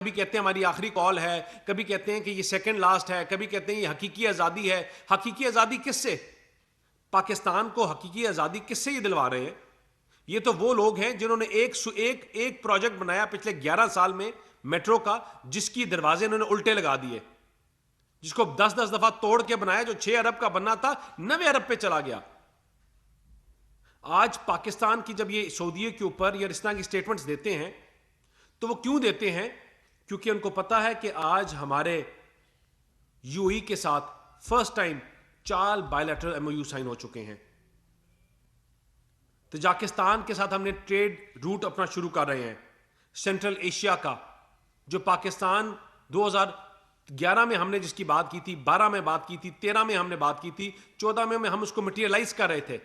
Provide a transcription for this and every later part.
کبھی کہتے ہیں ہماری آخری کال ہے، کبھی کہتے ہیں کہ یہ سیکنڈ لاسٹ ہے، کبھی کہتے ہیں یہ حقیقی آزادی ہے۔ حقیقی آزادی کس سے؟ پاکستان کو حقیقی آزادی کس سے یہ دلوا رہے ہیں؟ یہ تو وہ لوگ ہیں جنہوں نے ایک پروجیکٹ بنایا پچھلے 11 سال میں میٹرو کا، جس کی دروازے انہوں نے الٹے لگا دیے، جس کو 10 دفعہ توڑ کے بنایا، جو 6 ارب کا بننا تھا 9 ارب پہ چلا گیا۔ آج پاکستان کی جب یہ سعودیہ کے اوپر یا اس طرح کی سٹیٹمنٹس دیتے ہیں تو وہ کیوں دیتے ہیں؟ کیونکہ ان کو پتا ہے کہ آج ہمارے یو ای کے ساتھ first time 4 bilateral MoU sign ہو چکے ہیں۔ تاجکستان کے ساتھ ہم نے ٹریڈ روٹ اپنا شروع کر رہے ہیں، سینٹرل ایشیا کا، جو پاکستان 2011 میں ہم نے جس کی بات کی تھی، 12 میں بات کی تھی، 13 میں ہم نے بات کی تھی، 14 میں ہم اس کو مٹیریلائز کر رہے تھے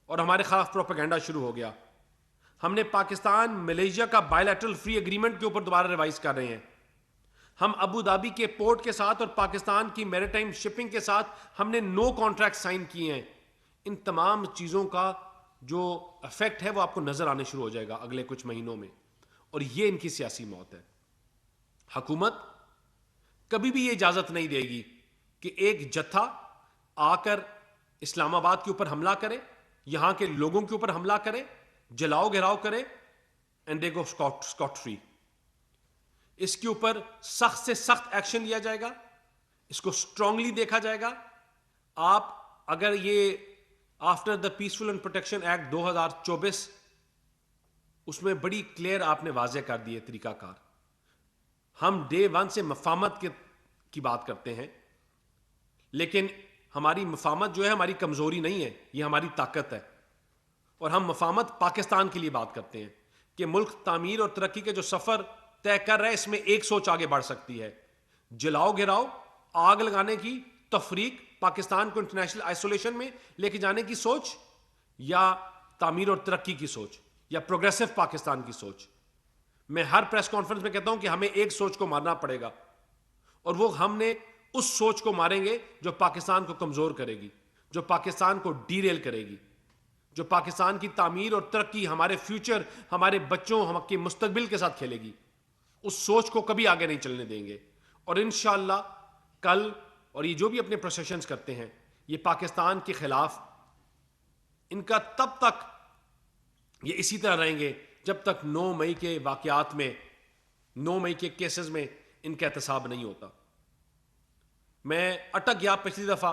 اور ہمارے خلاف پروپیگنڈا شروع ہو گیا۔ ہم نے پاکستان ملیشیا کا بائیلیٹرل فری ایگریمنٹ کے اوپر دوبارہ ریوائز کر رہے ہیں۔ ہم ابو دھابی کے پورٹ کے ساتھ اور پاکستان کی میری ٹائم شپنگ کے ساتھ ہم نے نو کانٹریکٹ سائن کیے ہیں۔ ان تمام چیزوں کا جو افیکٹ ہے وہ آپ کو نظر آنے شروع ہو جائے گا اگلے کچھ مہینوں میں، اور یہ ان کی سیاسی موت ہے۔ حکومت کبھی بھی یہ اجازت نہیں دے گی کہ ایک جتھا آ کر اسلام آباد کے اوپر حملہ کرے، یہاں کے لوگوں کے اوپر حملہ کرے، جلاؤ گھراؤ کرے and they go scot free. اس کے اوپر سخت سے سخت ایکشن لیا جائے گا، اس کو اسٹرانگلی دیکھا جائے گا۔ آپ اگر یہ after the peaceful and protection act 2024 اس میں بڑی کلیئر آپ نے واضح کر دی ہے طریقہ کار۔ ہم ڈے 1 سے مفاہمت کی بات کرتے ہیں، لیکن ہماری مفاہمت جو ہے ہماری کمزوری نہیں ہے، یہ ہماری طاقت ہے، اور ہم مفاہمت پاکستان کے لیے بات کرتے ہیں کہ ملک تعمیر اور ترقی کے جو سفر طے کر رہا ہے اس میں ایک سوچ آگے بڑھ سکتی ہے، جلاؤ گھراؤ، آگ لگانے کی، تفریق، پاکستان کو انٹرنیشنل آئسولیشن میں لے کے جانے کی سوچ، یا تعمیر اور ترقی کی سوچ، یا پروگریسو پاکستان کی سوچ۔ میں ہر پریس کانفرنس میں کہتا ہوں کہ ہمیں ایک سوچ کو مارنا پڑے گا، اور وہ ہم نے اس سوچ کو ماریں گے جو پاکستان کو کمزور کرے گی، جو پاکستان کو ڈی ریل کرے گی، جو پاکستان کی تعمیر اور ترقی، ہمارے فیوچر، ہمارے بچوں، ہم کے مستقبل کے ساتھ کھیلے گی۔ اس سوچ کو کبھی آگے نہیں چلنے دیں گے، اور انشاءاللہ کل اور یہ جو بھی اپنے پروسیشنز کرتے ہیں یہ پاکستان کے خلاف، ان کا تب تک یہ اسی طرح رہیں گے جب تک 9 مئی کے واقعات میں، 9 مئی کے کیسز میں ان کا احتساب نہیں ہوتا۔ میں اٹک گیا پچھلی دفعہ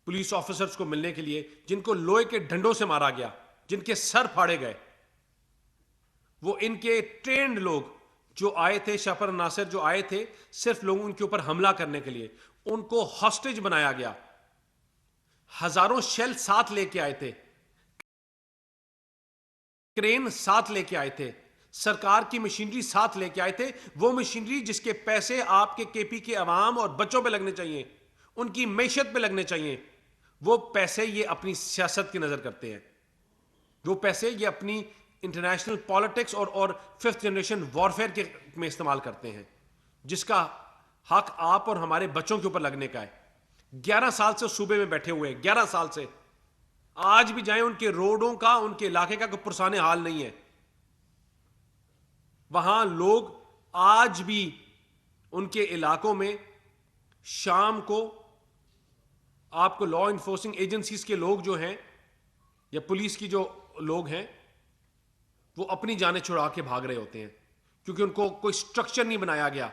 پولیس آفیسرز کو ملنے کے لیے جن کو لوہے کے ڈنڈوں سے مارا گیا، جن کے سر پھاڑے گئے۔ وہ ان کے ٹرینڈ لوگ جو آئے تھے، شاپر ناصر جو آئے تھے صرف لوگوں ان کے اوپر حملہ کرنے کے لیے، ان کو ہاسٹیج بنایا گیا، ہزاروں شیل ساتھ لے کے آئے تھے، کرین ساتھ لے کے آئے تھے، سرکار کی مشینری ساتھ لے کے آئے تھے، وہ مشینری جس کے پیسے آپ کے کے پی کے عوام اور بچوں پہ لگنے چاہیے، ان کی معیشت پہ لگنے چاہیے۔ وہ پیسے یہ اپنی سیاست کی نظر کرتے ہیں، وہ پیسے یہ اپنی انٹرنیشنل پالیٹکس اور 5th جنریشن وارفیئر میں استعمال کرتے ہیں، جس کا حق آپ اور ہمارے بچوں کے اوپر لگنے کا ہے۔ 11 سال سے صوبے میں بیٹھے ہوئے ہیں، 11 سال سے، آج بھی جائیں ان کے روڈوں کا، ان کے علاقے کا کوئی پرسانے حال نہیں ہے۔ وہاں لوگ آج بھی ان کے علاقوں میں شام کو آپ کو لا انفورسنگ ایجنسیز کے لوگ جو ہیں یا پولیس کی جو لوگ ہیں وہ اپنی جانیں چھڑا کے بھاگ رہے ہوتے ہیں، کیونکہ ان کو کوئی سٹرکچر نہیں بنایا گیا،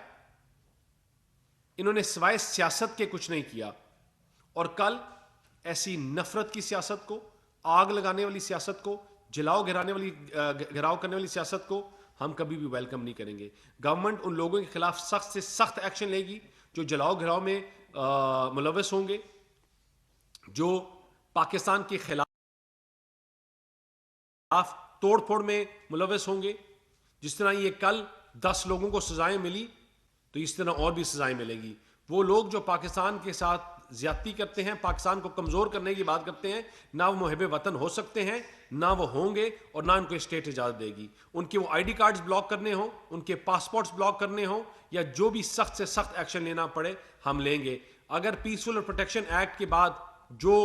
انہوں نے سوائے سیاست کے کچھ نہیں کیا۔ اور کل ایسی نفرت کی سیاست کو، آگ لگانے والی سیاست کو، جلاؤ گھراؤ کرنے والی سیاست کو ہم کبھی بھی ویلکم نہیں کریں گے۔ گورنمنٹ ان لوگوں کے خلاف سخت سے سخت ایکشن لے گی جو جلاؤ گھراؤ میں ملوث ہوں گے، جو پاکستان کے خلاف توڑ پھوڑ میں ملوث ہوں گے۔ جس طرح یہ کل 10 لوگوں کو سزائیں ملی تو اس طرح اور بھی سزائیں ملے گی۔ وہ لوگ جو پاکستان کے ساتھ زیادتی کرتے ہیں، پاکستان کو کمزور کرنے کی بات کرتے ہیں، نہ وہ محب وطن ہو سکتے ہیں، نہ وہ ہوں گے، اور نہ ان کو اسٹیٹ اجازت دے گی۔ ان کے وہ آئی ڈی کارڈز بلاک کرنے ہوں، ان کے پاسپورٹس بلاک کرنے ہوں، یا جو بھی سخت سے سخت ایکشن لینا پڑے ہم لیں گے۔ اگر پیسفل اور پروٹیکشن ایکٹ کے بعد جو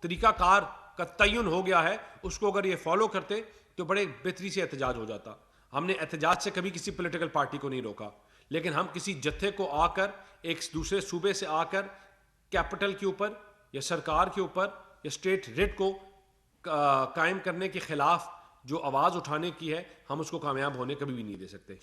طریقہ کار کا تعین ہو گیا ہے اس کو اگر یہ فالو کرتے تو بڑے بہتری سے احتجاج ہو جاتا۔ ہم نے احتجاج سے کبھی کسی پولیٹیکل پارٹی کو نہیں روکا, لیکن ہم کسی جتھے کو آ کر ایک دوسرے صوبے سے آ کر کیپٹل کے اوپر یا سرکار کے اوپر یا اسٹیٹ ریٹ کو قائم کرنے کے خلاف جو آواز اٹھانے کی ہے, ہم اس کو کامیاب ہونے کبھی بھی نہیں دے سکتے.